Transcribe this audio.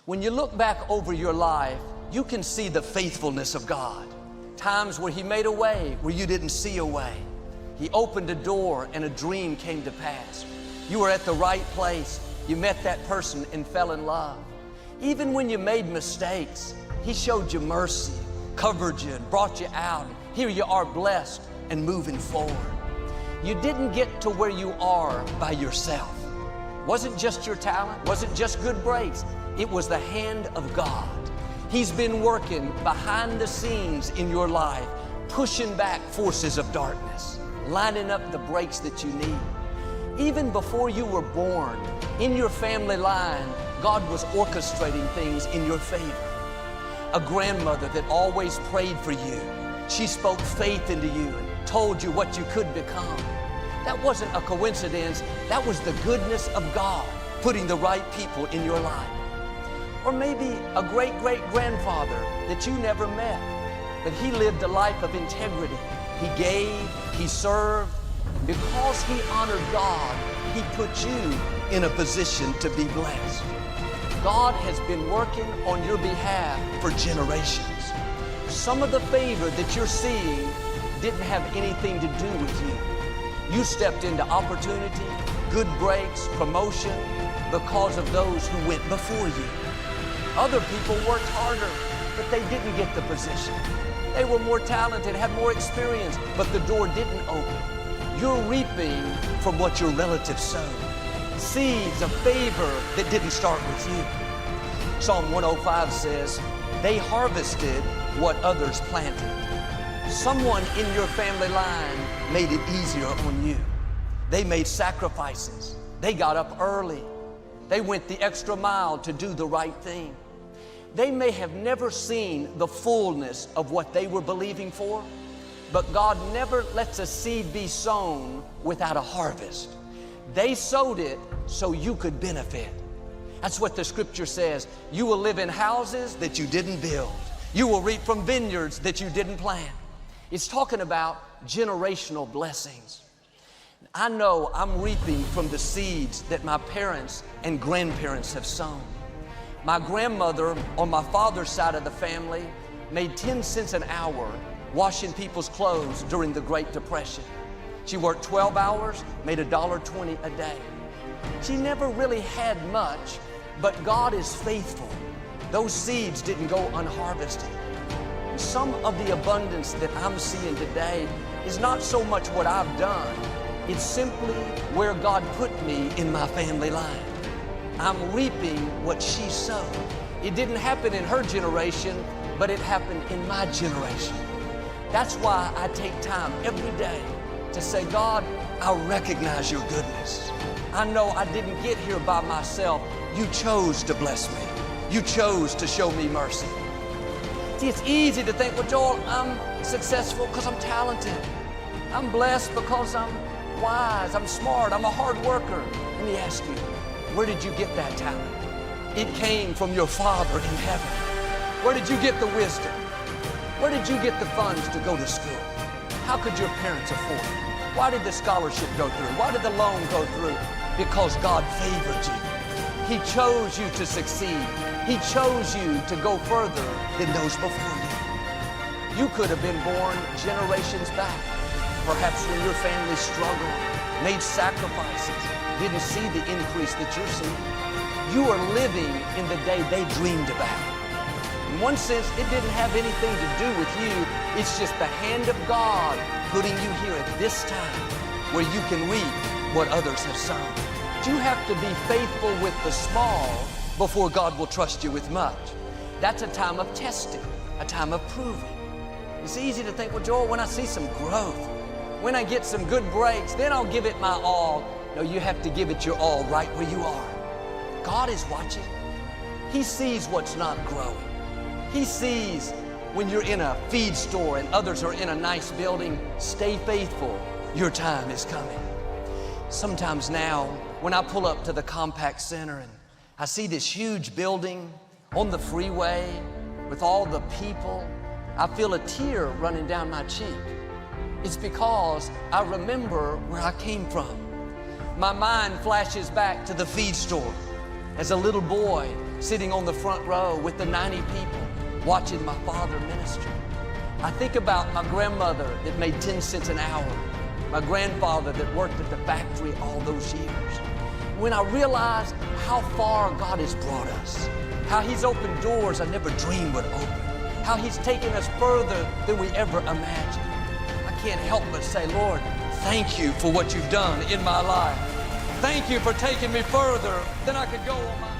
When you look back over your life, you can see the faithfulness of God. Times where He made a way where you didn't see a way. He opened a door and a dream came to pass. You were at the right place. You met that person and fell in love. Even when you made mistakes, He showed you mercy, covered you, and brought you out. Here you are, blessed and moving forward. You didn't get to where you are by yourself. Wasn't just your talent, wasn't just good breaks. It was the hand of God. He's been working behind the scenes in your life, pushing back forces of darkness, lining up the breaks that you need. Even before you were born, in your family line, God was orchestrating things in your favor. A grandmother that always prayed for you. She spoke faith into you and told you what you could become. That wasn't a coincidence. That was the goodness of God putting the right people in your life. Or maybe a great-great-grandfather that you never met, but he lived a life of integrity. He gave, he served. Because he honored God, He put you in a position to be blessed. God has been working on your behalf for generations. Some of the favor that you're seeing didn't have anything to do with you. You stepped into opportunity, good breaks, promotion, because of those who went before you. Other people worked harder, but they didn't get the position. They were more talented, had more experience, but the door didn't open. You're reaping from what your relatives sowed. Seeds of favor that didn't start with you. Psalm 105 says, they harvested what others planted. Someone in your family line made it easier on you. They made sacrifices. They got up early. They went the extra mile to do the right thing. They may have never seen the fullness of what they were believing for, but God never lets a seed be sown without a harvest. They sowed it so you could benefit. That's what the scripture says. You will live in houses that you didn't build. You will reap from vineyards that you didn't plant. It's talking about generational blessings. I know I'm reaping from the seeds that my parents and grandparents have sown. My grandmother on my father's side of the family made 10 cents an hour washing people's clothes during the Great Depression. She worked 12 hours, made $1.20 a day. She never really had much, but God is faithful. Those seeds didn't go unharvested. Some of the abundance that I'm seeing today is not so much what I've done, it's simply where God put me in my family line. I'm reaping what she sowed. It didn't happen in her generation, but it happened in my generation. That's why I take time every day to say, God, I recognize your goodness. I know I didn't get here by myself. You chose to bless me. You chose to show me mercy. See, it's easy to think, well, Joel, I'm successful because I'm talented. I'm blessed because I'm wise, I'm smart, I'm a hard worker. Let me ask you, where did you get that talent? It came from your Father in heaven. Where did you get the wisdom? Where did you get the funds to go to school? How could your parents afford it? Why did the scholarship go through? Why did the loan go through? Because God favored you. He chose you to succeed. He chose you to go further than those before you. You could have been born generations back. Perhaps when your family struggled, made sacrifices, didn't see the increase that you're seeing. You are living in the day they dreamed about. In one sense, it didn't have anything to do with you. It's just the hand of God putting you here at this time where you can reap what others have sown. You have to be faithful with the small before God will trust you with much. That's a time of testing, a time of proving. It's easy to think, well, Joel, when I see some growth, when I get some good breaks, then I'll give it my all. No, you have to give it your all right where you are. God is watching. He sees what's not growing. He sees when you're in a feed store and others are in a nice building. Stay faithful. Your time is coming. Sometimes now, when I pull up to the Compact Center and I see this huge building on the freeway with all the people, I feel a tear running down my cheek. It's because I remember where I came from. My mind flashes back to the feed store as a little boy sitting on the front row with the 90 people, watching my father minister. I think about my grandmother that made 10 cents an hour, my grandfather that worked at the factory all those years. When I realized how far God has brought us, how He's opened doors I never dreamed would open, how He's taken us further than we ever imagined, I can't help but say, Lord, thank you for what you've done in my life. Thank you for taking me further than I could go on my own.